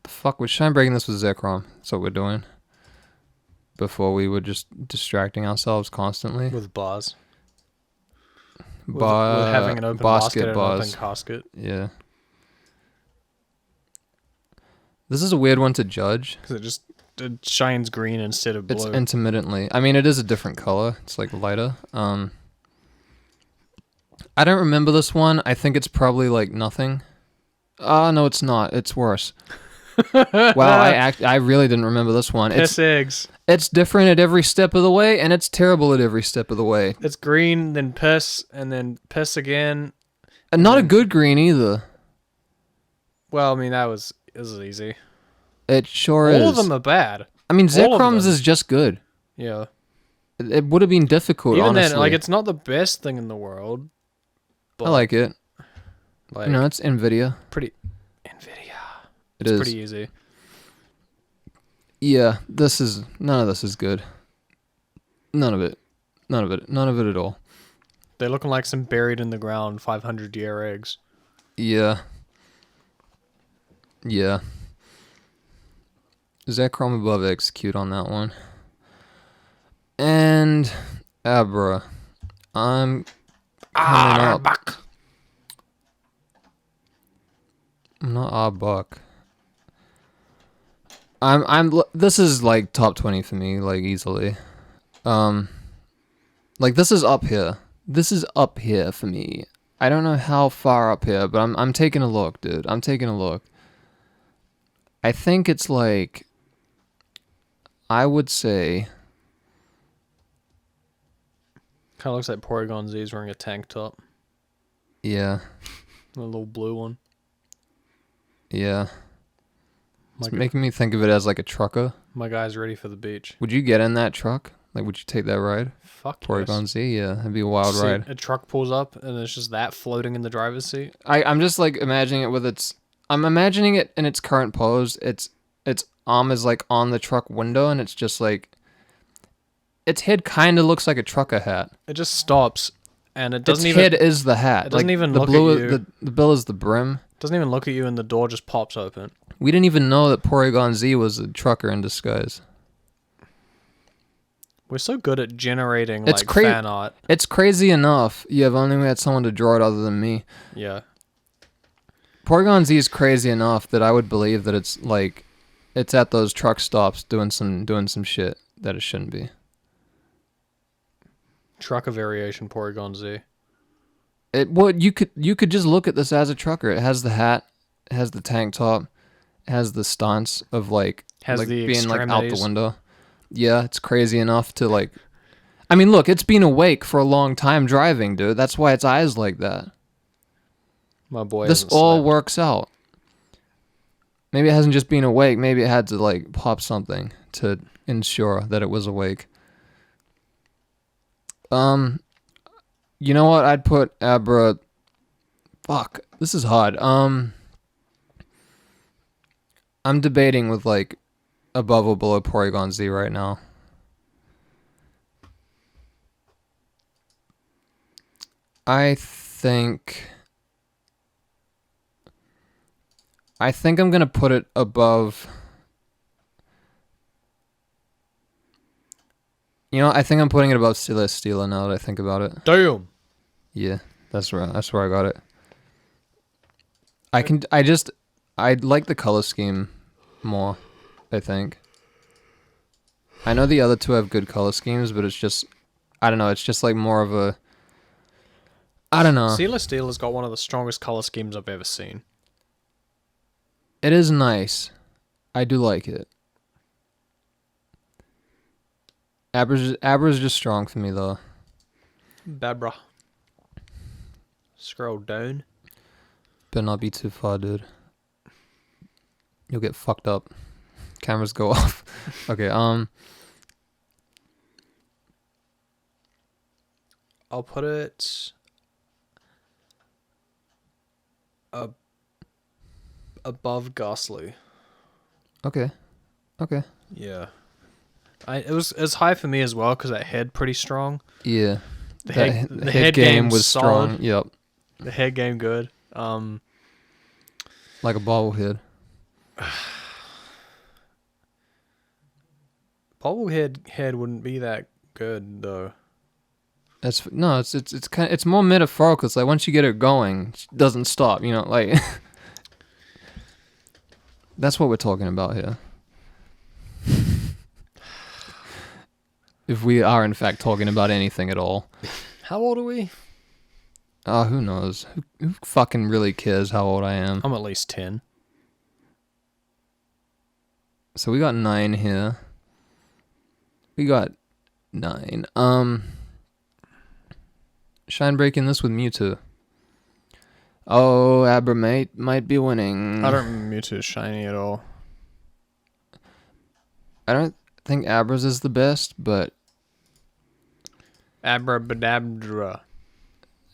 the fuck? We're shine breaking this with Zekrom. That's what we're doing. Before we were just distracting ourselves constantly. With bars. With having an open basket and an open casket. Yeah. This is a weird one to judge. Because it shines green instead of blue. It's intermittently. I mean, it is a different color. It's like lighter. I don't remember this one. I think it's probably like nothing. No, it's not. It's worse. Wow, I really didn't remember this one. Piss eggs. It's different at every step of the way, and it's terrible at every step of the way. It's green, then piss, and then piss again. And not a good green either. Well, I mean, it was easy. It sure is. All of them are bad. I mean, All of Zekrom's them. is just good. Yeah. It would have been difficult, Even honestly. then, like, it's not the best thing in the world. But, I like it. like, You know, it's NVIDIA. pretty... NVIDIA. It's Pretty easy. Yeah, none of this is good. None of it at all. They're looking like some buried in the ground 500-year eggs. Yeah. Zekrom above execute on that one. And Abra. I'm coming up. Buck. I'm not buck. This is like top 20 for me, like easily. Like this is up here. This is up here for me. I don't know how far up here, but I'm taking a look, dude. I'm taking a look. I think it's like, I would say, Kind of looks like Porygon Z is wearing a tank top. yeah, A little blue one. yeah. It's Like making me think of it as like a trucker. my guy's ready for the beach. Would you get in that truck? Like, would you take that ride? Fuck Porygon yes. Z, yeah, that'd be a wild See, ride. a truck pulls up and it's just that floating in the driver's seat. I'm just like imagining it with I'm imagining it in its current pose. Its arm is like on the truck window, and it's just like, its head kind of looks like a trucker hat. It just stops and it Its doesn't even head is the hat. it doesn't like, even the look at blue, you. The bill is the brim. doesn't even look at you and the door just pops open. We didn't even know that Porygon Z was a trucker in disguise. We're so good at generating It's like fan art. It's crazy enough. You have only had someone to draw it other than me. Yeah. Porygon Z is crazy enough that I would believe that it's like, it's at those truck stops doing some shit that it shouldn't be. Trucker variation Porygon Z. You could just look at this as a trucker. It has the hat, it has the tank top, it has the stance of like Has the being like out the extremities. window. Yeah, it's crazy enough to like. I mean, look, it's been awake for a long time driving, dude. That's why its eyes like that. My boy. This hasn't all slept. works out. Maybe it hasn't just been awake. Maybe it had to like pop something to ensure that it was awake. You know what? I'd put Abra. Fuck, this is hard. I'm debating with like above or below Porygon Z right now. I think I'm gonna put it above. You know, I think I'm putting it above Celesteela now that I think about it. Damn. Yeah, that's where I got it. I like the color scheme more, I think. I know the other two have good color schemes, but it's just, I don't know, it's just like more of a, I don't know. Celesteela has got one of the strongest color schemes I've ever seen. It is nice. I do like it. Abra's just strong for me though. Abra. Scroll down. Better not be too far, dude. You'll get fucked up. Cameras go off. Okay, I'll put it above Ghastly. Okay. Yeah. It's high for me as well because that head pretty strong. Yeah. The The head game was solid. strong. Yep. The head game good. Like a bobblehead. Bobblehead wouldn't be that good though. It's kind of, it's more metaphorical. It's like once you get it going, it doesn't stop. You know, like That's what we're talking about here. If we are in fact talking about anything at all. How old are we? Who knows? Who fucking really cares how old I am? I'm at least 10. So we got 9 here. We got 9. Shine breaking this with Mewtwo. Oh, Abra might be winning. I don't remember Mewtwo shiny at all. I don't think Abra's is the best, but Abracadabra.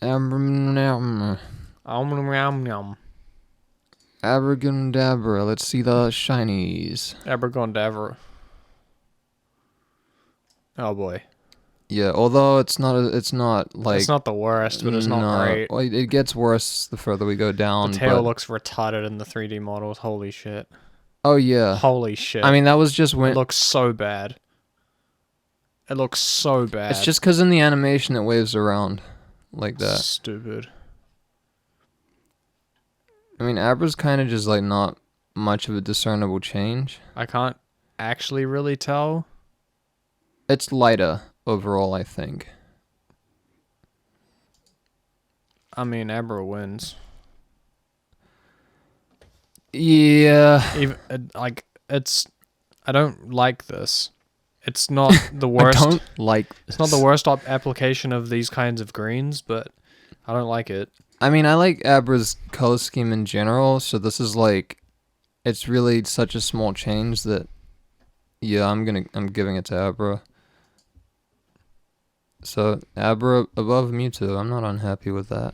Abracadabra. Abracadabra. Let's see the shinies. Abracadabra. Oh boy. Yeah, although it's not like It's not the worst, but it's not great. Well, it gets worse the further we go down. The tail looks retarded in the 3D models. Holy shit. Oh yeah. Holy shit. I mean, that was just when it looks so bad. It looks so bad. It's just because in the animation it waves around like that. Stupid. I mean, Abra's kind of just like not much of a discernible change. I can't actually really tell. It's lighter overall, I think. I mean, Abra wins. Yeah. Even it's. I don't like this. It's not the worst. I don't like this. It's not the worst application of these kinds of greens, but I don't like it. I mean, I like Abra's color scheme in general, so this is like, it's really such a small change that, yeah, I'm giving it to Abra. So Abra above Mewtwo. I'm not unhappy with that.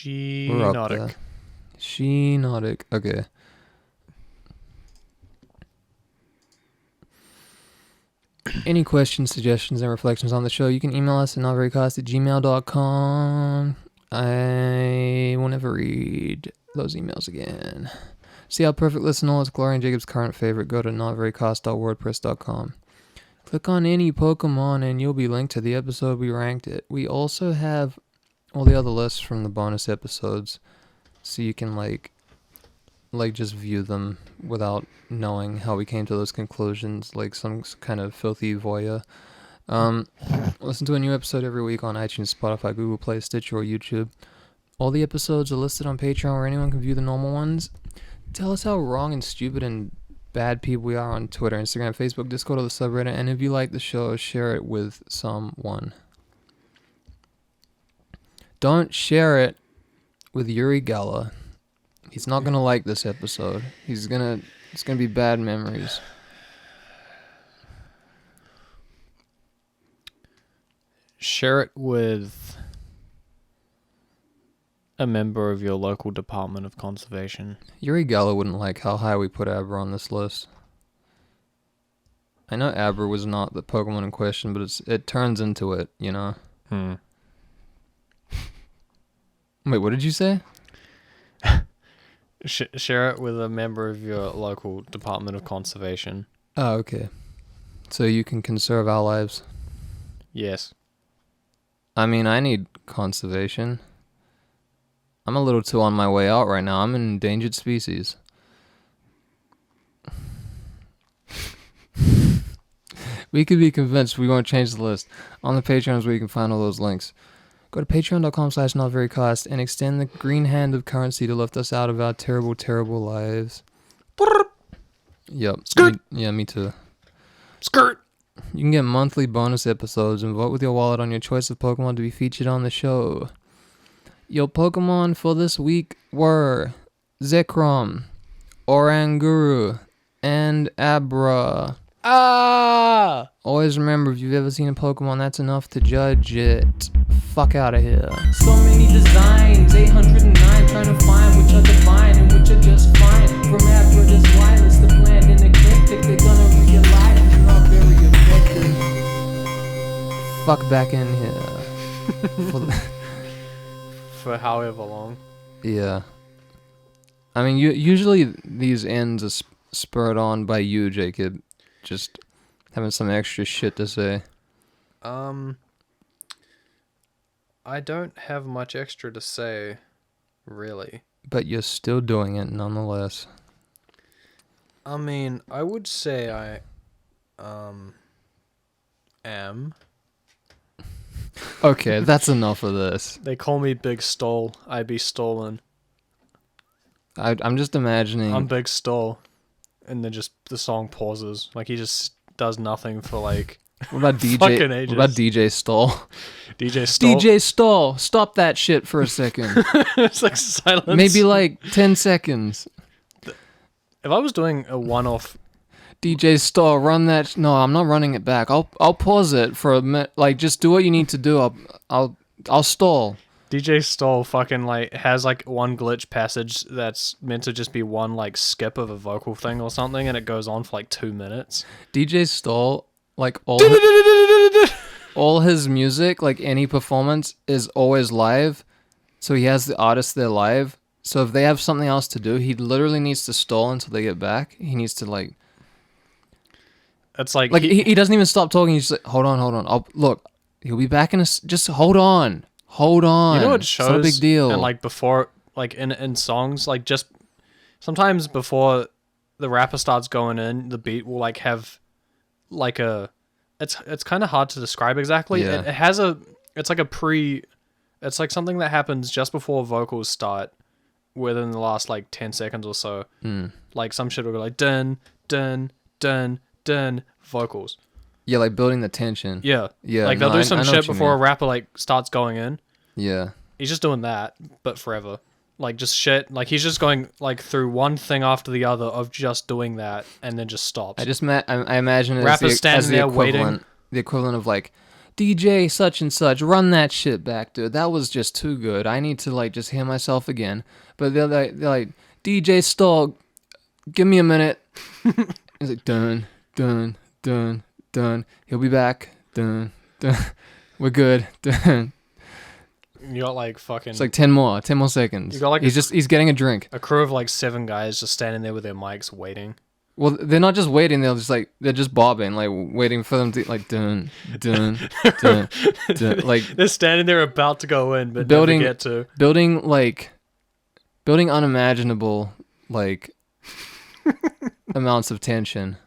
We're up there. Sheenotic. Okay. Any questions, suggestions, and reflections on the show, you can email us at notverycast@gmail.com. I will never read those emails again. See how perfect listenal is Gloria and Jacob's current favorite. Go to notverycast.wordpress.com. Click on any Pokemon and you'll be linked to the episode we ranked it. We also have all the other lists from the bonus episodes, so you can like just view them without knowing how we came to those conclusions, like some kind of filthy voyeur. Listen to a new episode every week on iTunes, Spotify, Google Play, Stitcher, or YouTube. All the episodes are listed on Patreon where anyone can view the normal ones. Tell us how wrong and stupid and bad people we are on Twitter, Instagram, Facebook, Discord, or the subreddit. And if you like the show, share it with someone. Don't share it with Yuri Geller. He's not gonna like this episode. It's gonna be bad memories. Share it with a member of your local Department of Conservation. Yuri Geller wouldn't like how high we put Abra on this list. I know Abra was not the Pokemon in question, but it turns into it, you know? Wait, what did you say? Share it with a member of your local Department of Conservation. Oh, okay. So you can conserve our lives. Yes. I mean, I need conservation. I'm a little too on my way out right now. I'm an endangered species. We could be convinced we won't change the list. On the Patreon is where you can find all those links. Go to patreon.com/notverycast and extend the green hand of currency to lift us out of our terrible, terrible lives. Yep. Skirt. Me too. Skirt. You can get monthly bonus episodes and vote with your wallet on your choice of Pokemon to be featured on the show. Your Pokemon for this week were Zekrom, Oranguru, and Abra. Always remember, if you've ever seen a Pokemon, that's enough to judge it. Fuck out of here. So many designs, 809, trying to find which are divine and which are just fine. From Abra this wireless, the bland and eclectic, they're gonna realize it's not very effective. Fuck back in here. For however long. Yeah. I mean, usually these ends are spurred on by you, Jacob. Just having some extra shit to say. I don't have much extra to say, really. but you're still doing it nonetheless. I mean, I would say I am. Okay, that's enough of this. They call me Big Stole. I be stolen. I'm just imagining. I'm Big Stole. And then just the song pauses. Like he just does nothing for like What about DJ? fucking ages. What about DJ Stall? DJ Stole. DJ Stall, stop that shit for a second. It's like silence. Maybe like 10 seconds. If I was doing a one-off, DJ Stall, run that. No, I'm not running it back. I'll pause it for a minute. Like, just do what you need to do. I'll stall. DJ Stole fucking like has like one glitch passage that's meant to just be one like skip of a vocal thing or something, and it goes on for like 2 minutes. DJ Stall, like all his music, like any performance, is always live. So he has the artist there live. So if they have something else to do, he literally needs to stall until they get back. He needs to like. It's like He doesn't even stop talking. He's just like, hold on. He'll be back in a. Just hold on. You know what It's shows? not a big deal. And like before, like in songs, like just sometimes before the rapper starts going in, the beat will like have like a. It's kind of hard to describe exactly. Yeah. It has a. It's like a pre. It's like something that happens just before vocals start, within the last like 10 seconds or so. Like some shit will go like dun dun dun dun vocals. Yeah, like building the tension. Yeah. Yeah. Like they'll no, do I some know shit what you before a mean. rapper like starts going in. Yeah. He's just doing that, but forever. Like just shit. Like he's just going like through one thing after the other of just doing that, and then just stops. I imagine it Rappers as standing the there equivalent. waiting. The equivalent of like, DJ such and such, run that shit back, dude. That was just too good. I need to like just hear myself again. But they're like DJ Stall, give me a minute. He's like dun dun dun dun. He'll be back. Dun dun. We're good. Dun. You got like fucking. It's like 10 more seconds. You got, like, he's getting a drink. a crew of like 7 guys just standing there with their mics waiting. Well, they're not just waiting. They're just bobbing, like waiting for them to like dun dun dun dun. Like They're standing there about to go in, but Building- never get to. building unimaginable like amounts of tension,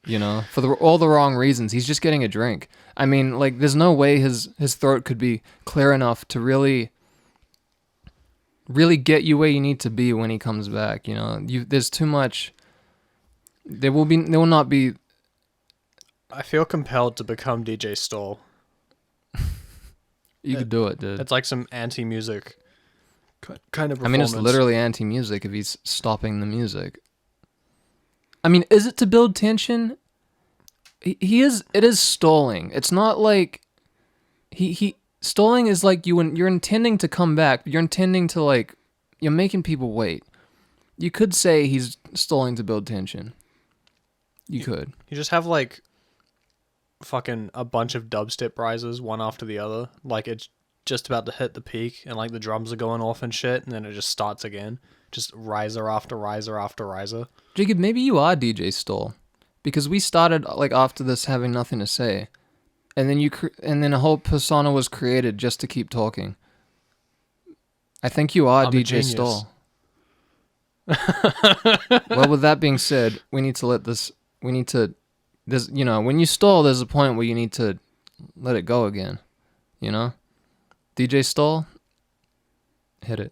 you know, for all the wrong reasons. He's just getting a drink. I mean, like, there's no way his throat could be clear enough to really get you where you need to be when he comes back. You know, there's too much. There will not be. I feel compelled to become DJ Stall. You could do it, dude. It's like some anti-music kind of performance. I mean, it's literally anti-music if he's stopping the music. I mean, is it to build tension? It is stalling. It's not like stalling is like you're intending to come back. You're intending to like, you're making people wait. You could say he's stalling to build tension. You could. You just have like fucking a bunch of dubstep rises one after the other. Like it's just about to hit the peak and like the drums are going off and shit, and then it just starts again. Just riser after riser after riser. Jacob, maybe you are DJ Stall. Because we started like after this having nothing to say. And then a whole persona was created just to keep talking. I think you are I'm a DJ genius. Stall. Well, with that being said, when you stall, there's a point where you need to let it go again. You know? DJ Stall, hit it.